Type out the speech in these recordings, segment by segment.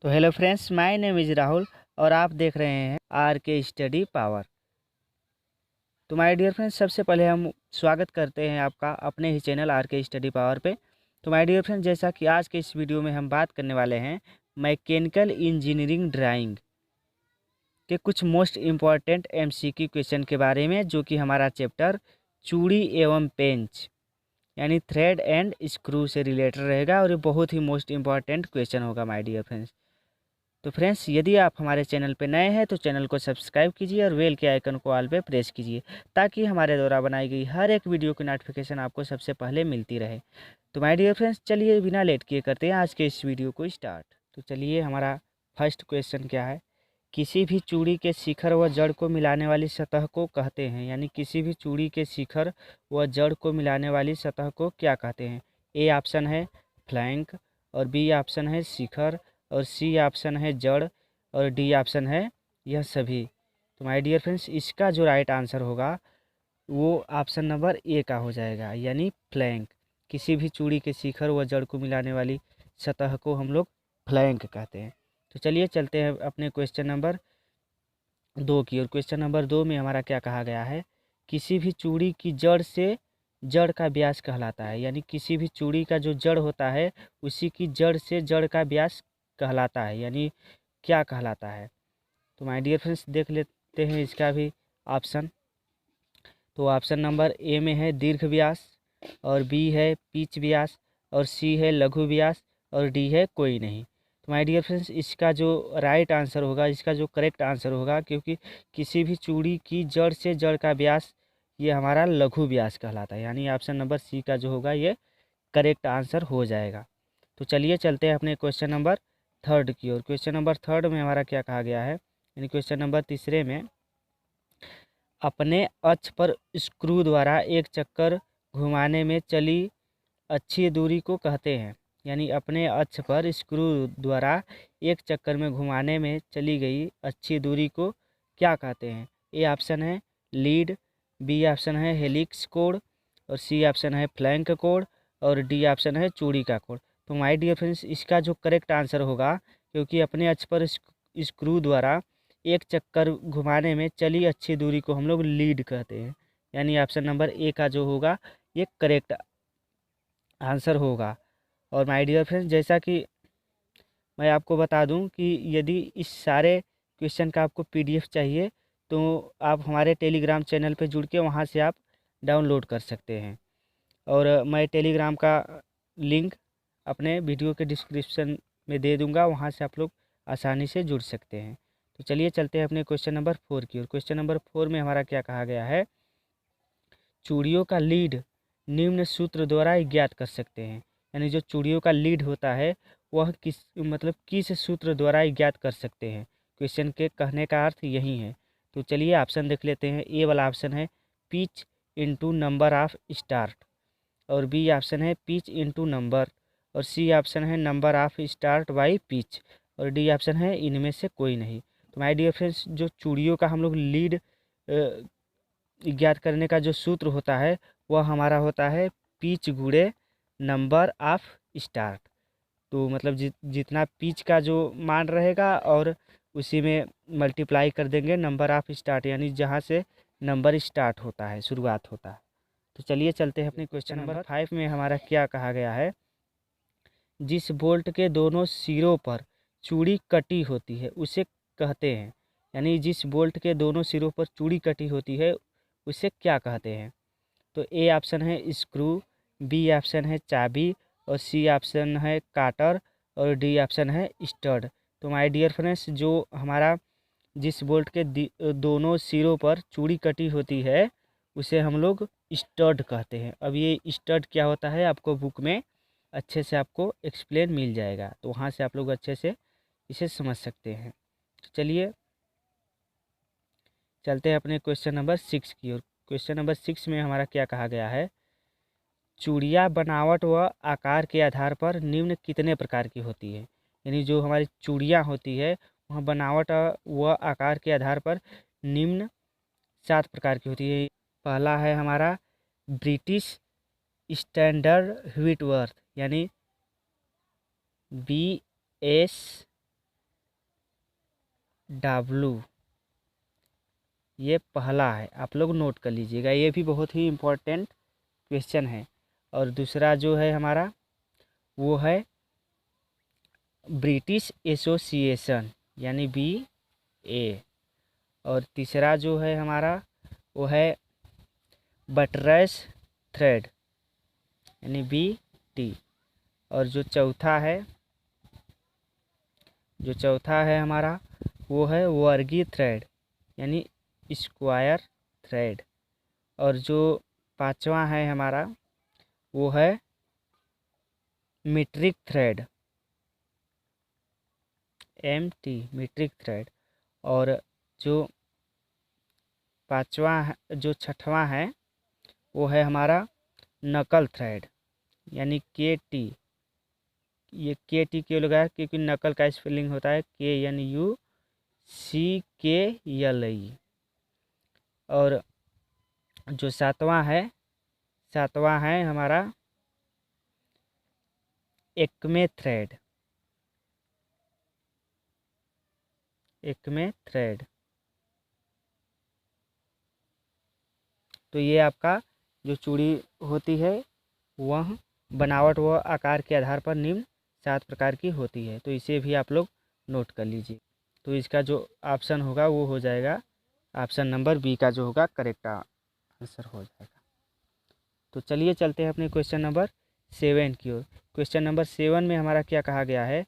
तो hello friends, my name is Rahul और आप देख रहे हैं आर के स्टडी पावर। तो माय डियर फ्रेंड्स, सबसे पहले हम स्वागत करते हैं आपका अपने ही चैनल आर के स्टडी पावर पे। तो माय डियर फ्रेंड्स, जैसा कि आज के इस वीडियो में हम बात करने वाले हैं मैकेनिकल इंजीनियरिंग ड्राइंग के कुछ मोस्ट इम्पॉर्टेंट एमसीक्यू क्वेश्चन के बारे में, जो कि हमारा चैप्टर चूड़ी एवं पेंच यानी थ्रेड एंड स्क्रू से रिलेटेड रहेगा और ये बहुत ही मोस्ट इम्पॉर्टेंट क्वेश्चन होगा माय डियर फ्रेंड्स। तो फ्रेंड्स, यदि आप हमारे चैनल पर नए हैं तो चैनल को सब्सक्राइब कीजिए और बेल के आइकन को ऑल पे प्रेस कीजिए ताकि हमारे द्वारा बनाई गई हर एक वीडियो की नोटिफिकेशन आपको सबसे पहले मिलती रहे। तो माय डियर फ्रेंड्स, चलिए बिना लेट किए करते हैं आज के इस वीडियो को स्टार्ट। तो चलिए, हमारा फर्स्ट क्वेश्चन क्या है। किसी भी चूड़ी के शिखर व जड़ को मिलाने वाली सतह को कहते हैं, यानी किसी भी चूड़ी के शिखर व जड़ को मिलाने वाली सतह को क्या कहते हैं। ए ऑप्शन है फ्लैंक, और बी ऑप्शन है शिखर, और सी ऑप्शन है जड़, और डी ऑप्शन है यह सभी। तो माय डियर फ्रेंड्स, इसका जो राइट आंसर होगा वो ऑप्शन नंबर ए का हो जाएगा, यानी फ्लैंक। किसी भी चूड़ी के शिखर व जड़ को मिलाने वाली सतह को हम लोग फ्लैंक कहते हैं। तो चलिए चलते हैं अपने क्वेश्चन नंबर 2 की। और क्वेश्चन नंबर 2 में हमारा क्या कहा गया है। किसी भी चूड़ी की जड़ से जड़ का व्यास कहलाता है, यानी किसी भी चूड़ी का जो जड़ होता है उसी की जड़ से जड़ का व्यास कहलाता है, यानी क्या कहलाता है। तो माय डियर फ्रेंड्स, देख लेते हैं इसका भी ऑप्शन। तो ऑप्शन नंबर ए में है दीर्घ व्यास, और बी है पिच व्यास, और सी है लघु व्यास, और डी है कोई नहीं। तो माय डियर फ्रेंड्स, इसका जो राइट आंसर होगा, इसका जो करेक्ट आंसर होगा, क्योंकि किसी भी चूड़ी की जड़ से जड़ का व्यास ये हमारा लघु व्यास कहलाता है, यानी ऑप्शन नंबर सी का जो होगा ये करेक्ट आंसर हो जाएगा। तो चलिए चलते हैं अपने क्वेश्चन नंबर 3 की ओर। क्वेश्चन नंबर 3 में हमारा क्या कहा गया है, यानी क्वेश्चन नंबर 3 में अपने अक्ष पर स्क्रू द्वारा एक चक्कर घुमाने में चली अच्छी दूरी को कहते हैं, यानी अपने अक्ष पर स्क्रू द्वारा एक चक्कर में घुमाने में चली गई अच्छी दूरी को क्या कहते हैं। ए ऑप्शन है लीड, बी ऑप्शन है हेलिक्स कोण, और सी ऑप्शन है फ्लैंक कोण, और डी ऑप्शन है चूड़ी का कोण। तो माय डियर फ्रेंड्स, इसका जो करेक्ट आंसर होगा, क्योंकि अपने अक्ष पर स्क्रू द्वारा एक चक्कर घुमाने में चली अच्छी दूरी को हम लोग लीड कहते हैं, यानी ऑप्शन नंबर ए का जो होगा ये करेक्ट आंसर होगा। और माय डियर फ्रेंड्स, जैसा कि मैं आपको बता दूं कि यदि इस सारे क्वेश्चन का आपको पीडीएफ चाहिए तो आप हमारे टेलीग्राम चैनल पे जुड़ के वहाँ से आप डाउनलोड कर सकते हैं, और मैं टेलीग्राम का लिंक अपने वीडियो के डिस्क्रिप्शन में दे दूंगा, वहाँ से आप लोग आसानी से जुड़ सकते हैं। तो चलिए चलते हैं अपने क्वेश्चन नंबर 4 की ओर। क्वेश्चन नंबर 4 में हमारा क्या कहा गया है। चूड़ियों का लीड निम्न सूत्र द्वारा ज्ञात कर सकते हैं, यानी जो चूड़ियों का लीड होता है वह किस सूत्र द्वारा ज्ञात कर सकते हैं। क्वेश्चन के कहने का अर्थ यही है। तो चलिए ऑप्शन देख लेते हैं। ए वाला ऑप्शन है pitch into number of start, और बी ऑप्शन है पिच इंटू नंबर, और सी ऑप्शन है number of start by pitch, और डी ऑप्शन है इनमें से कोई नहीं। तो माय डियर फ्रेंड्स, जो चूड़ियों का हम लोग लीड ज्ञात करने का जो सूत्र होता है वह हमारा होता है पिच गुणे नंबर ऑफ स्टार्ट। तो मतलब जितना पिच का जो मान रहेगा और उसी में मल्टीप्लाई कर देंगे नंबर ऑफ स्टार्ट, यानी जहाँ से नंबर स्टार्ट होता है, शुरुआत होता है। तो चलिए चलते हैं अपने क्वेश्चन नंबर 5 में हमारा क्या कहा गया है। जिस बोल्ट के दोनों सिरों पर चूड़ी कटी होती है उसे कहते हैं, यानी जिस बोल्ट के दोनों सिरों पर चूड़ी कटी होती है उसे क्या कहते हैं। तो ए ऑप्शन है स्क्रू, बी ऑप्शन है चाबी, और सी ऑप्शन है काटर, और डी ऑप्शन है स्टड। तो माय डियर फ्रेंड्स, जो हमारा जिस बोल्ट के दोनों सिरों पर चूड़ी कटी होती है उसे हम लोग स्टड कहते हैं। अब ये स्टड क्या होता है आपको बुक में अच्छे से आपको एक्सप्लेन मिल जाएगा, तो वहाँ से आप लोग अच्छे से इसे समझ सकते हैं। तो चलिए चलते हैं अपने क्वेश्चन नंबर 6 की ओर। क्वेश्चन नंबर 6 में हमारा क्या कहा गया है। चूड़ियाँ बनावट व आकार के आधार पर निम्न कितने प्रकार की होती है, यानी जो हमारी चूड़ियाँ होती है वह बनावट व आकार के आधार पर निम्न 7 प्रकार की होती है। पहला है हमारा ब्रिटिश स्टैंडर्ड व्हिटवर्थ, यानी BS डब्लू, ये पहला है, आप लोग नोट कर लीजिएगा, ये भी बहुत ही इम्पोर्टेंट क्वेश्चन है। और दूसरा जो है हमारा वो है ब्रिटिश एसोसिएशन यानी BA। और तीसरा जो है हमारा वो है बटरस थ्रेड यानी BT। और जो चौथा है हमारा वो है वर्गी थ्रेड यानी स्क्वायर थ्रेड। और जो पांचवा है हमारा वो है metric thread MT, metric thread. और जो जो छठवां है वो है हमारा नकल थ्रेड यानी KT। ये KT क्यों लगाया, क्योंकि नकल का स्पेलिंग होता है KNUCKLE। और जो सातवां है हमारा एक्मे थ्रेड। तो ये आपका जो चूड़ी होती है वह बनावट व आकार के आधार पर निम्न 7 प्रकार की होती है। तो इसे भी आप लोग नोट कर लीजिए। तो इसका जो ऑप्शन होगा वो हो जाएगा ऑप्शन नंबर B का जो होगा करेक्ट आंसर हो जाएगा। तो चलिए चलते हैं अपने क्वेश्चन नंबर 7 की ओर। क्वेश्चन नंबर 7 में हमारा क्या कहा गया है,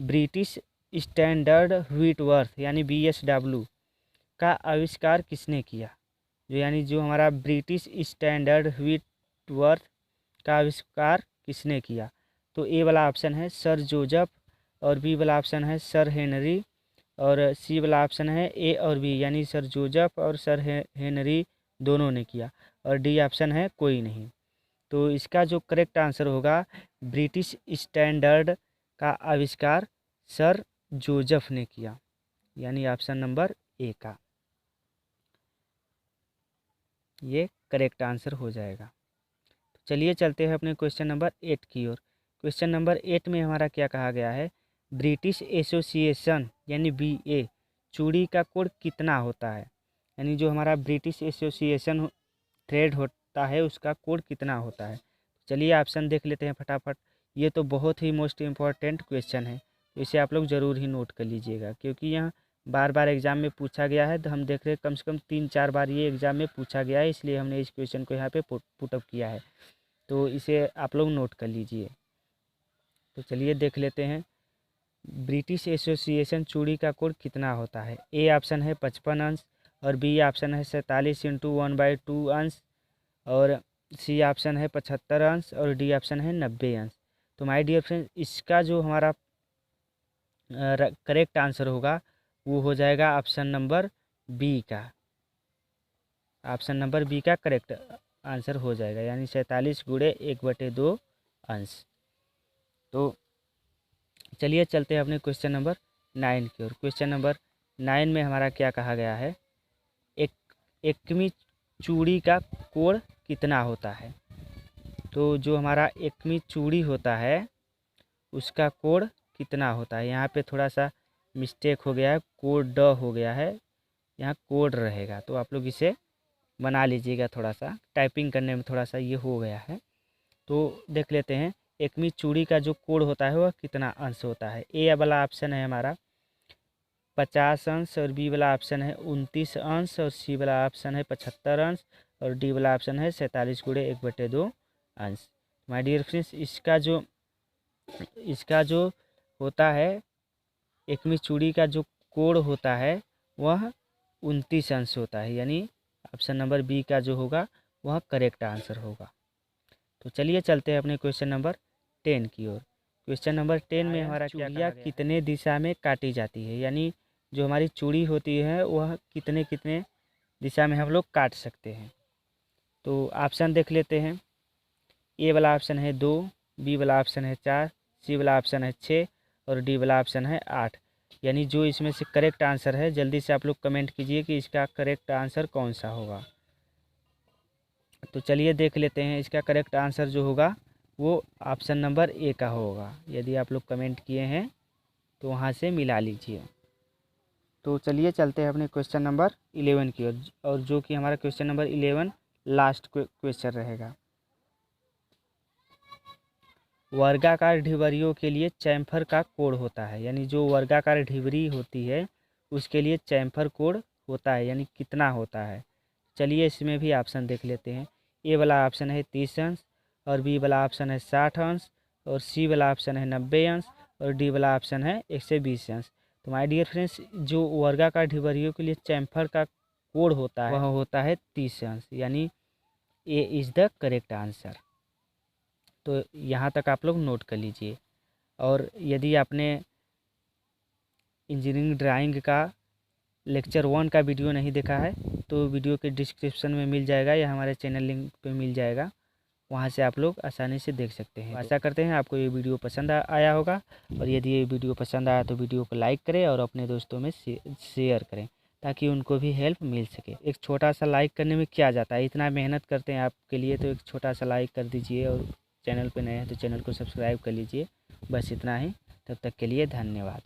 ब्रिटिश स्टैंडर्ड व्हीटवर्थ यानी BSW का आविष्कार किसने किया। जो हमारा ब्रिटिश स्टैंडर्ड व्हीटवर्थ का आविष्कार किसने किया। तो A वाला ऑप्शन है सर जोसेफ, और B वाला ऑप्शन है सर हेनरी, और C वाला ऑप्शन है A और B यानी सर जोसेफ और सर हेनरी दोनों ने किया, और D ऑप्शन है कोई नहीं। तो इसका जो करेक्ट आंसर होगा ब्रिटिश स्टैंडर्ड का आविष्कार सर जोसेफ ने किया यानी ऑप्शन नंबर A का ये करेक्ट आंसर हो जाएगा। तो चलिए चलते हैं अपने क्वेश्चन नंबर 8 की ओर। क्वेश्चन नंबर 8 में हमारा क्या कहा गया है, ब्रिटिश एसोसिएशन यानी BA चूड़ी का कोड कितना होता है। यानी जो हमारा ब्रिटिश एसोसिएशन थ्रेड होता है उसका कोड कितना होता है। चलिए ऑप्शन देख लेते हैं फटाफट। ये तो बहुत ही मोस्ट इम्पॉर्टेंट क्वेश्चन है, तो इसे आप लोग ज़रूर ही नोट कर लीजिएगा, क्योंकि यहाँ बार बार एग्ज़ाम में पूछा गया है। तो हम देख रहे हैं कम से कम 3-4 बार ये एग्ज़ाम में पूछा गया है, इसलिए हमने इस क्वेश्चन को यहाँ पे पुटअप किया है। तो इसे आप लोग नोट कर लीजिए। तो चलिए देख लेते हैं ब्रिटिश एसोसिएशन चूड़ी का कोड कितना होता है। A ऑप्शन है 55 अंश, और B ऑप्शन है 47 × 1/2 अंश, और C ऑप्शन है 75 अंश, और D ऑप्शन है 90 अंश। तो माय डियर फ्रेंड्स इसका जो हमारा करेक्ट आंसर होगा वो हो जाएगा ऑप्शन नंबर B का। ऑप्शन नंबर B का करेक्ट आंसर हो जाएगा यानी 47 × 1/2 अंश। तो चलिए चलते हैं अपने क्वेश्चन नंबर 9 की ओर। क्वेश्चन नंबर 9 में हमारा क्या कहा गया है, एकमी चूड़ी का कोड कितना होता है। तो जो हमारा एकमी चूड़ी होता है उसका कोड कितना होता है। यहाँ पे थोड़ा सा मिस्टेक हो गया है, कोड ड हो गया है, यहाँ कोड रहेगा। तो आप लोग इसे बना लीजिएगा, थोड़ा सा टाइपिंग करने में थोड़ा सा ये हो गया है। तो देख लेते हैं एकमी चूड़ी का जो कोड होता है वह कितना अंश होता है। A वाला ऑप्शन है हमारा 50 अंश, और B वाला ऑप्शन है 29 अंश, और C वाला ऑप्शन है 75 अंश, और D वाला ऑप्शन है 47 × 1/2 अंश। माय डियर फ्रेंड्स इसका जो होता है एकमी चूड़ी का जो कोड होता है वह 29 अंश होता है, यानी ऑप्शन नंबर B का जो होगा वह करेक्ट आंसर होगा। तो चलिए चलते हैं अपने क्वेश्चन नंबर 10 की ओर। क्वेश्चन नंबर 10 में हमारा चूड़ियाँ कितने दिशा में काटी जाती है, यानी जो हमारी चूड़ी होती है वह कितने कितने दिशा में हम लोग काट सकते हैं। तो ऑप्शन देख लेते हैं। A वाला ऑप्शन है 2, B वाला ऑप्शन है 4, C वाला ऑप्शन है 6, और D वाला ऑप्शन है 8। यानी जो इसमें से करेक्ट आंसर है जल्दी से आप लोग कमेंट कीजिए कि इसका करेक्ट आंसर कौन सा होगा। तो चलिए देख लेते हैं इसका करेक्ट आंसर जो होगा वो ऑप्शन नंबर A का होगा। यदि आप लोग कमेंट किए हैं तो वहाँ से मिला लीजिए। तो चलिए चलते हैं अपने क्वेश्चन नंबर 11 की ओर, और जो कि हमारा क्वेश्चन नंबर 11 लास्ट क्वेश्चन रहेगा। वर्गाकार ढिबरियों के लिए चैम्फर का कोड होता है, यानी जो वर्गाकार ढिबरी होती है उसके लिए चैम्फर कोड होता है, यानी कितना होता है। चलिए इसमें भी ऑप्शन देख लेते हैं। ए वाला ऑप्शन है 30 अंश, और बी वाला ऑप्शन है 60 अंश, और सी वाला ऑप्शन है 90 अंश, और डी वाला ऑप्शन है 120 अंश। तो माय डियर फ्रेंड्स, जो वर्गाकार ढिबरियों के लिए चैम्फर का कोड होता है वह होता है 30 अंश, यानी A is the correct answer. तो यहाँ तक आप लोग नोट कर लीजिए। और यदि आपने इंजीनियरिंग ड्राइंग का लेक्चर 1 का वीडियो नहीं देखा है तो वीडियो के डिस्क्रिप्शन में मिल जाएगा या हमारे चैनल लिंक पे मिल जाएगा, वहाँ से आप लोग आसानी से देख सकते हैं। आशा करते हैं आपको ये वीडियो पसंद आया होगा, और यदि ये वीडियो पसंद आया तो वीडियो को लाइक करें और अपने दोस्तों में शेयर करें ताकि उनको भी हेल्प मिल सके। एक छोटा सा लाइक करने में क्या जाता है, इतना मेहनत करते हैं आपके लिए, तो एक छोटा सा लाइक कर दीजिए, और चैनल पे नए हैं तो चैनल को सब्सक्राइब कर लीजिए। बस इतना ही, तब तक के लिए धन्यवाद।